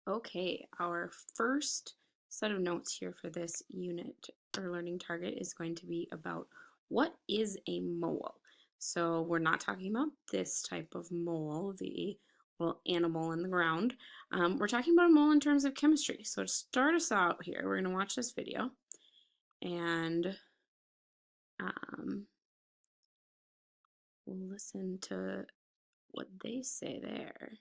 Okay, our first set of notes here for this unit or learning target is going to be about what is a mole. So we're not talking about this type of mole, the little animal in the ground. We're talking about a mole in terms of chemistry. So to start us out here, we're going to watch this video and um, we'll listen to what they say there.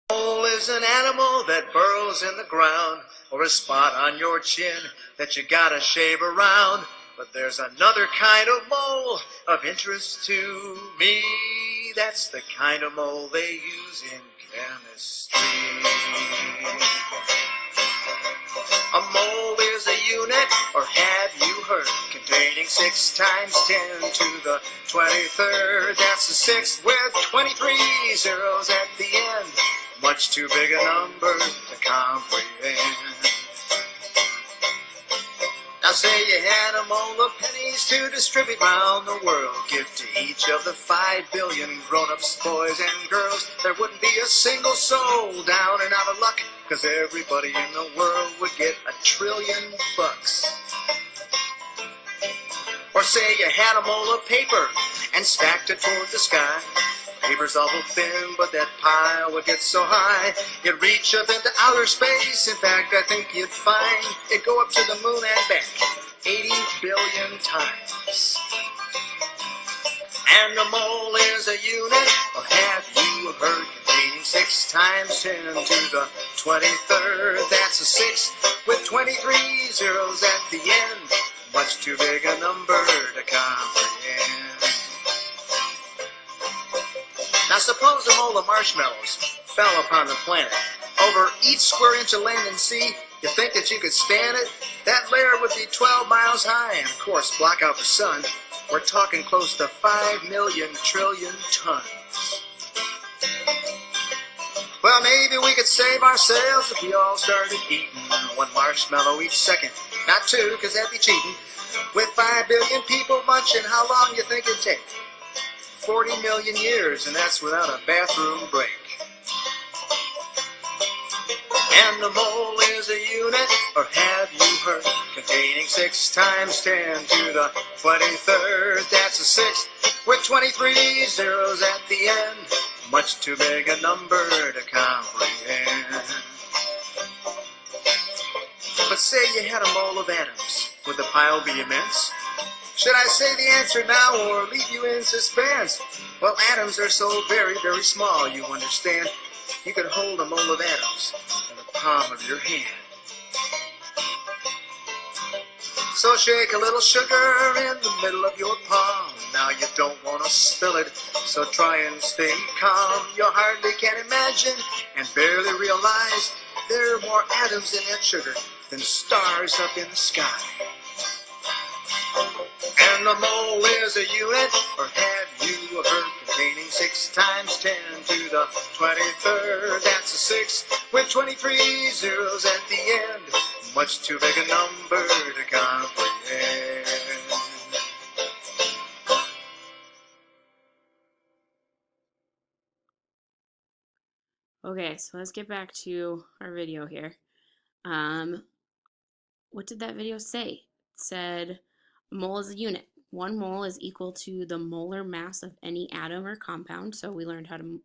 Mole is an animal that burrows in the ground, or a spot on your chin that you gotta shave around. But there's another kind of mole of interest to me. That's the kind of mole they use in chemistry. A mole is a unit, or have you heard, containing 6 times 10 to the 23rd. That's a 6 with 23 zeros at the end. Much too big a number to comprehend. Now say you had a mole of pennies to distribute round the world. Give to each of the 5 billion grown-ups, boys and girls. There wouldn't be a single soul down and out of luck, 'cause everybody in the world would get $1 trillion. Or say you had a mole of paper and stacked it toward the sky. Paper's awful thin, but that pile would get so high, you'd reach up into outer space. In fact, I think you'd find it'd go up to the moon and back 80 billion times. And a mole is a unit, or have you heard, containing 6 times 10 to the 23rd. That's a 6 with 23 zeros at the end. Much too big a number to comprehend. Now suppose a mole of marshmallows fell upon the planet. Over each square inch of land and sea, you think that you could stand it? That layer would be 12 miles high and, of course, block out the sun. We're talking close to 5 million trillion tons. Well, maybe we could save ourselves if we all started eating 1 marshmallow each second. Not 2, 'cause that'd be cheating. With 5 billion people munching, how long you think it'd take? 40 million years, and that's without a bathroom break. And a mole is a unit, or have you heard, containing 6 times 10 to the 23rd. That's a 6 with 23 zeros at the end. Much too big a number to comprehend. But say you had a mole of atoms. Would the pile be immense? Should I say the answer now or leave you in suspense? Well, atoms are so very, very small, you understand. You could hold a mole of atoms in the palm of your hand. So shake a little sugar in the middle of your palm. Now you don't want to spill it, so try and stay calm. You hardly can imagine and barely realize there are more atoms in that sugar than stars up in the sky. And the mole is a unit, or have you heard, containing 6 times 10 to the 23rd. That's a 6 with 23 zeros at the end. Much too big a number to comprehend. Okay, so let's get back to our video here. What did that video say? It said a mole is a unit. 1 mole is equal to the molar mass of any atom or compound. So we learned how to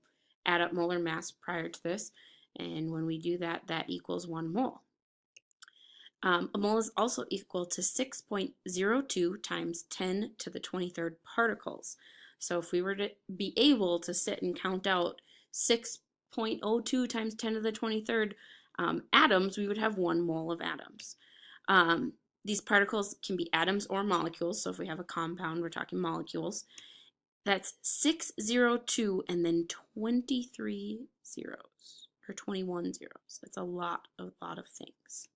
add up molar mass prior to this. And when we do that, that equals 1 mole. A mole is also equal to 6.02 times 10 to the 23rd particles. So if we were to be able to sit and count out 6.02 times 10 to the 23rd atoms, we would have 1 mole of atoms. These particles can be atoms or molecules. So if we have a compound, we're talking molecules. That's 602 and then 23 zeros or 21 zeros. That's a lot of things.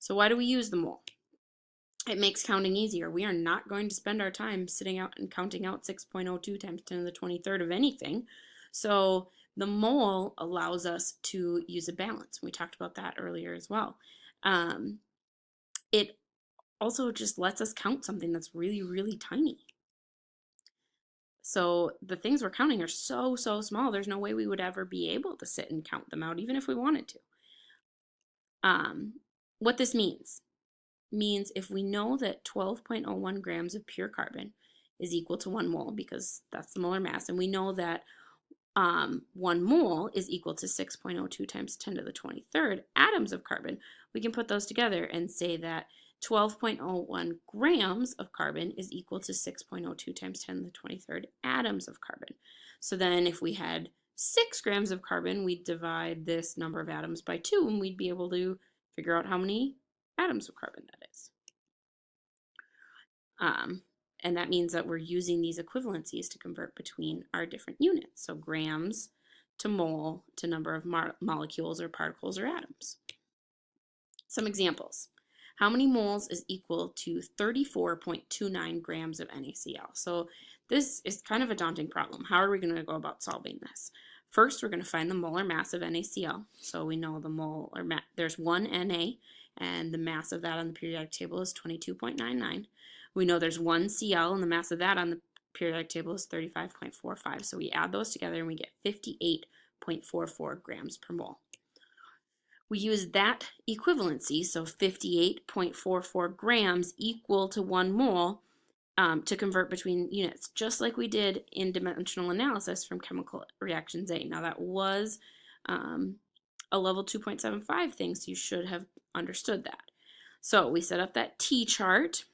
So why do we use the mole? It makes counting easier. We are not going to spend our time sitting out and counting out 6.02 times 10 to the 23rd of anything. So the mole allows us to use a balance. We talked about that earlier as well. It also just lets us count something that's really, really tiny. So the things we're counting are so, so small, there's no way we would ever be able to sit and count them out, even if we wanted to. What this means if we know that 12.01 grams of pure carbon is equal to 1 mole, because that's the molar mass, and we know that 1 mole is equal to 6.02 times 10 to the 23rd atoms of carbon, we can put those together and say that 12.01 grams of carbon is equal to 6.02 times 10 to the 23rd atoms of carbon. So then if we had 6 grams of carbon, we'd divide this number of atoms by 2, and we'd be able to figure out how many atoms of carbon that is. And that means that we're using these equivalencies to convert between our different units. So grams to mole to number of molecules or particles or atoms. Some examples. How many moles is equal to 34.29 grams of NaCl? So this is kind of a daunting problem. How are we going to go about solving this? First, we're going to find the molar mass of NaCl. So we know the molar mass, there's 1 Na, and the mass of that on the periodic table is 22.99. We know there's 1 Cl, and the mass of that on the periodic table is 35.45. So we add those together and we get 58.44 grams per mole. We use that equivalency, so 58.44 grams equal to 1 mole, to convert between units, just like we did in dimensional analysis from chemical reactions A. Now that was a level 2.75 thing, so you should have understood that. So we set up that T chart.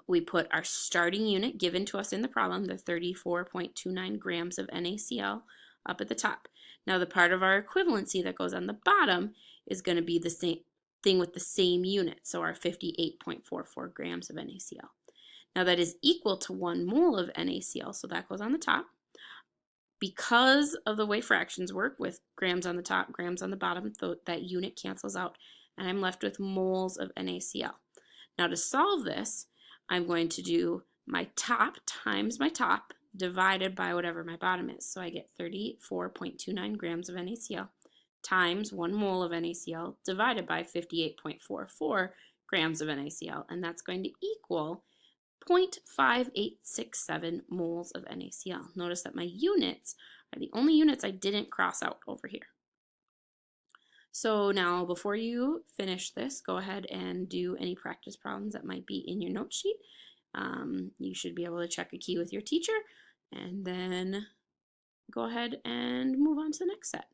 We put our starting unit given to us in the problem, the 34.29 grams of NaCl, up at the top. Now the part of our equivalency that goes on the bottom is going to be the same thing with the same unit, so our 58.44 grams of NaCl. Now that is equal to 1 mole of NaCl, so that goes on the top. Because of the way fractions work with grams on the top, grams on the bottom, that unit cancels out, and I'm left with moles of NaCl. Now to solve this, I'm going to do my top times my top divided by whatever my bottom is. So I get 34.29 grams of NaCl times 1 mole of NaCl divided by 58.44 grams of NaCl, and that's going to equal 0.5867 moles of NaCl. Notice that my units are the only units I didn't cross out over here. So now before you finish this, go ahead and do any practice problems that might be in your note sheet. You should be able to check a key with your teacher, and then go ahead and move on to the next set.